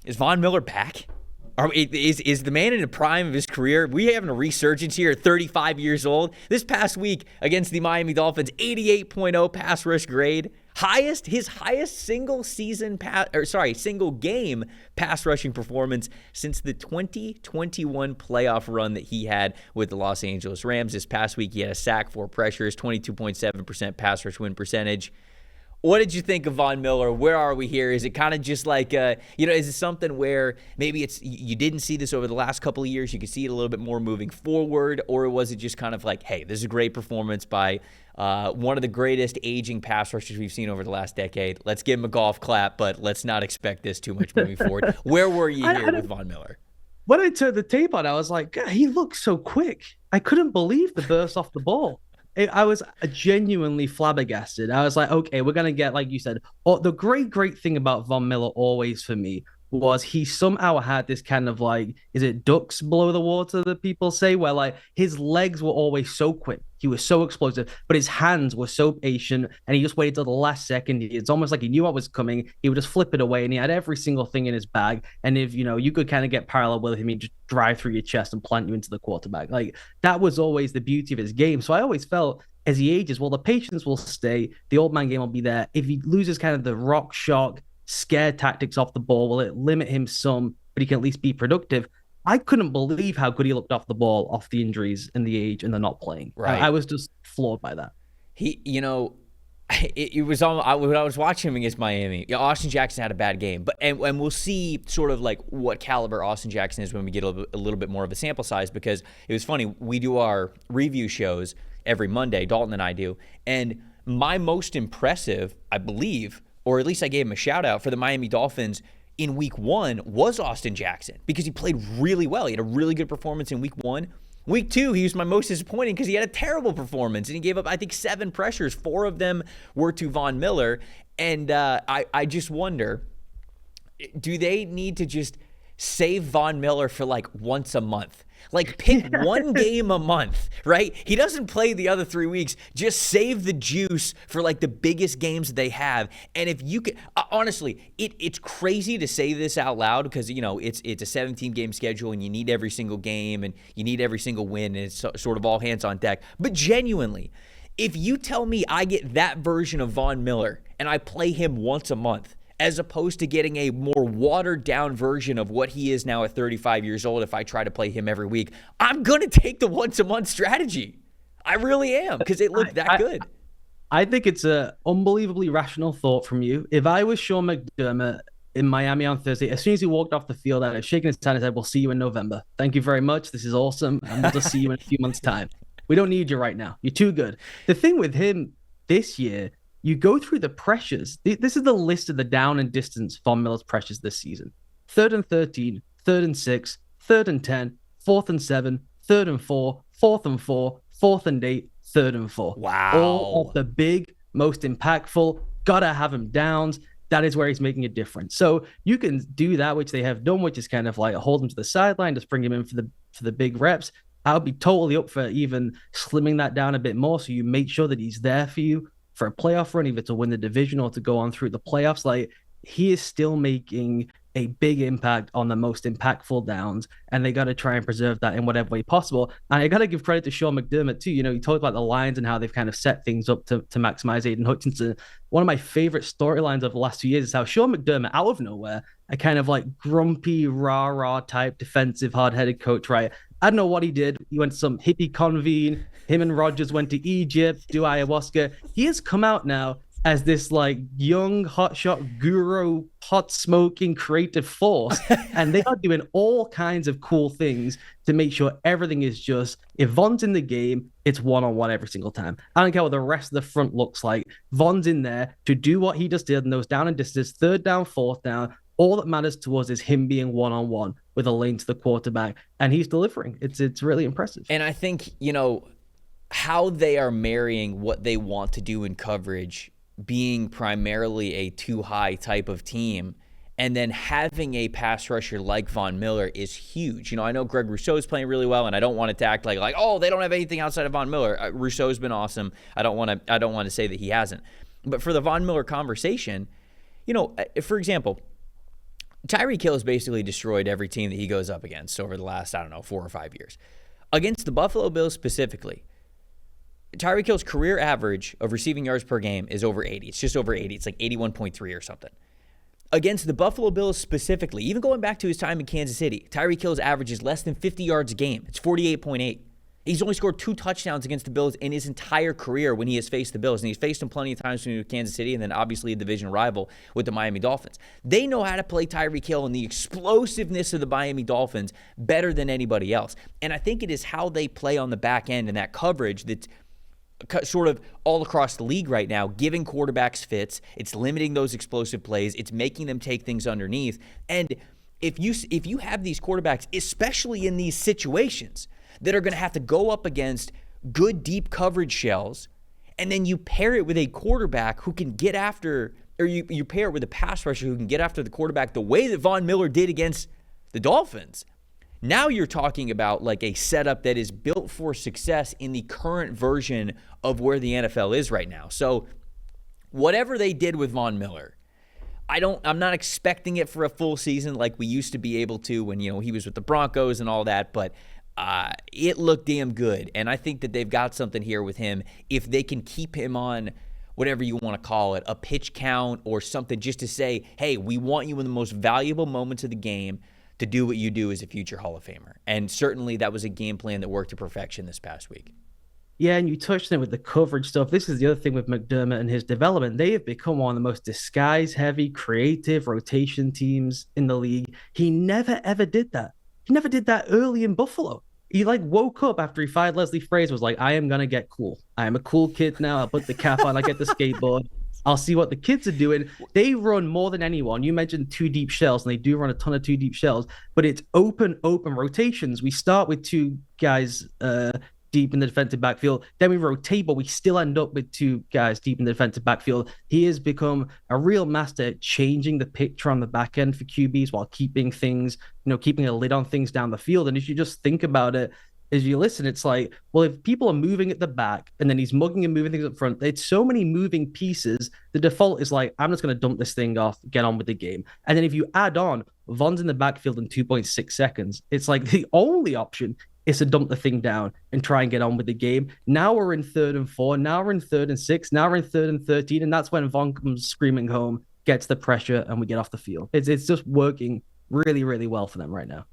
Is Von Miller back? Is the man in the prime of his career? We having a resurgence here at 35 years old. This past week against the Miami Dolphins, 88.0 pass rush grade. His highest single game pass rushing performance since the 2021 playoff run that he had with the Los Angeles Rams. This past week, he had a sack, 4 pressures, 22.7% pass rush win percentage. What did you think of Von Miller? Where are we here? Is it kind of just like, is it something where maybe you didn't see this over the last couple of years, you could see it a little bit more moving forward, or was it just kind of like, hey, this is a great performance by one of the greatest aging pass rushers we've seen over the last decade. Let's give him a golf clap, but let's not expect this too much moving forward. Where were you here with Von Miller? When I turned the tape on, I was like, God, he looks so quick. I couldn't believe the burst off the ball. I was genuinely flabbergasted. I was like, okay, we're going to get, like you said, the great thing about Von Miller always for me was he somehow had this kind of like, is it ducks below the water that people say, where like his legs were always so quick. He was so explosive, but his hands were so patient, and he just waited till the last second. It's almost like he knew what was coming. He would just flip it away, and he had every single thing in his bag. And if, you could kind of get parallel with him, he'd just drive through your chest and plant you into the quarterback. Like, that was always the beauty of his game. So I always felt as he ages, well, the patience will stay. The old man game will be there. If he loses kind of the rock shock, scare tactics off the ball, will it limit him some, but he can at least be productive? I couldn't believe how good he looked off the ball, off the injuries and the age and the not playing. Right. I was just floored by that. It was on when I was watching him against Miami. Austin Jackson had a bad game, and we'll see sort of like what caliber Austin Jackson is when we get a little bit more of a sample size, because it was funny. We do our review shows every Monday, Dalton and I do, and my most impressive, I believe, or at least I gave him a shout out for the Miami Dolphins in week 1 was Austin Jackson, because he played really well. He had a really good performance in week 1. Week 2, he was my most disappointing because he had a terrible performance, and he gave up, I think, 7 pressures. 4 of them were to Von Miller. And I just wonder, do they need to just save Von Miller for like once a month? Like, pick one game a month, right? He doesn't play the other 3 weeks. Just save the juice for like the biggest games they have. And if you could, honestly, it's crazy to say this out loud because, it's a 17-game schedule and you need every single game and you need every single win, and it's sort of all hands on deck. But genuinely, if you tell me I get that version of Von Miller and I play him once a month, as opposed to getting a more watered-down version of what he is now at 35 years old if I try to play him every week, I'm going to take the once-a-month strategy. I really am, because it looked that good. I think it's an unbelievably rational thought from you. If I was Sean McDermott in Miami on Thursday, as soon as he walked off the field, I'd have shaken his hand and said, we'll see you in November. Thank you very much. This is awesome, and we'll just see you in a few months' time. We don't need you right now. You're too good. The thing with him this year, you go through the pressures. This is the list of the down and distance Von Miller's pressures this season. 3rd and 13, 3rd and 6, 3rd and 10, 4th and 7, 3rd and 4, 4th and 4, 4th and 8, 3rd and 4. Wow. All of the big, most impactful, gotta have him downs. That is where he's making a difference. So you can do that, which they have done, which is kind of like hold him to the sideline, just bring him in for the big reps. I would be totally up for even slimming that down a bit more, so you make sure that he's there for you for a playoff run, either to win the division or to go on through the playoffs. Like, he is still making a big impact on the most impactful downs, and they got to try and preserve that in whatever way possible. And I got to give credit to Sean McDermott too. He talked about the Lions and how they've kind of set things up to maximize Aiden Hutchinson. One of my favorite storylines of the last 2 years is how Sean McDermott, out of nowhere, a kind of like grumpy, rah-rah type defensive, hard-headed coach, right? I don't know what he did. He went to some hippie convene. Him and Rodgers went to Egypt, do ayahuasca. He has come out now as this like young hotshot guru, pot smoking creative force, and they are doing all kinds of cool things to make sure everything is just, if Von's in the game, it's one-on-one every single time. I don't care what the rest of the front looks like. Von's in there to do what he just did in those down and distance, 3rd down, 4th down. All that matters to us is him being one-on-one with a lane to the quarterback, and he's delivering. It's really impressive. And I think, how they are marrying what they want to do in coverage, being primarily a too-high type of team, and then having a pass rusher like Von Miller is huge. I know Greg Rousseau is playing really well, and I don't want it to act like they don't have anything outside of Von Miller. Rousseau's been awesome. I don't want to say that he hasn't. But for the Von Miller conversation, for example, Tyreek Hill has basically destroyed every team that he goes up against over the last, 4 or 5 years. Against the Buffalo Bills specifically, Tyreek Hill's career average of receiving yards per game is over 80. It's just over 80. It's like 81.3 or something. Against the Buffalo Bills specifically, even going back to his time in Kansas City, Tyreek Hill's average is less than 50 yards a game. It's 48.8. He's only scored 2 touchdowns against the Bills in his entire career when he has faced the Bills. And he's faced them plenty of times when he was Kansas City and then obviously a division rival with the Miami Dolphins. They know how to play Tyreek Hill and the explosiveness of the Miami Dolphins better than anybody else. And I think it is how they play on the back end and that coverage that's sort of all across the league right now, giving quarterbacks fits. It's limiting those explosive plays. It's making them take things underneath. And if you have these quarterbacks, especially in these situations, that are going to have to go up against good deep coverage shells, and then you pair it with a quarterback who can get after, or you pair it with a pass rusher who can get after the quarterback the way that Von Miller did against the Dolphins. Now you're talking about like a setup that is built for success in the current version of where the NFL is right now. So whatever they did with Von Miller, I'm not expecting it for a full season like we used to be able to when, he was with the Broncos and all that, but it looked damn good. And I think that they've got something here with him if they can keep him on whatever you want to call it, a pitch count or something, just to say, hey, we want you in the most valuable moments of the game to do what you do as a future Hall of Famer. And certainly that was a game plan that worked to perfection this past week. Yeah, and you touched on it with the coverage stuff. This is the other thing with McDermott and his development. They have become one of the most disguise-heavy, creative rotation teams in the league. He never, ever did that. He never did that early in Buffalo. He woke up after he fired Leslie Frazier, was like, I am going to get cool. I am a cool kid now. I'll put the cap on. I get the skateboard. I'll see what the kids are doing. They run more than anyone. You mentioned 2 deep shells, and they do run a ton of 2 deep shells, but it's open rotations. We start with 2 guys deep in the defensive backfield. Then we rotate, but we still end up with 2 guys deep in the defensive backfield. He has become a real master at changing the picture on the back end for QBs while keeping things, keeping a lid on things down the field. And if you just think about it, as you listen, it's like, well, if people are moving at the back and then he's mugging and moving things up front, it's so many moving pieces. The default is like, I'm just going to dump this thing off, get on with the game. And then if you add on Von's in the backfield in 2.6 seconds, it's like the only option is to dump the thing down and try and get on with the game. Now we're in 3rd and 4. Now we're in 3rd and 6. Now we're in 3rd and 13. And that's when Von comes screaming home, gets the pressure, and we get off the field. It's just working really, really well for them right now.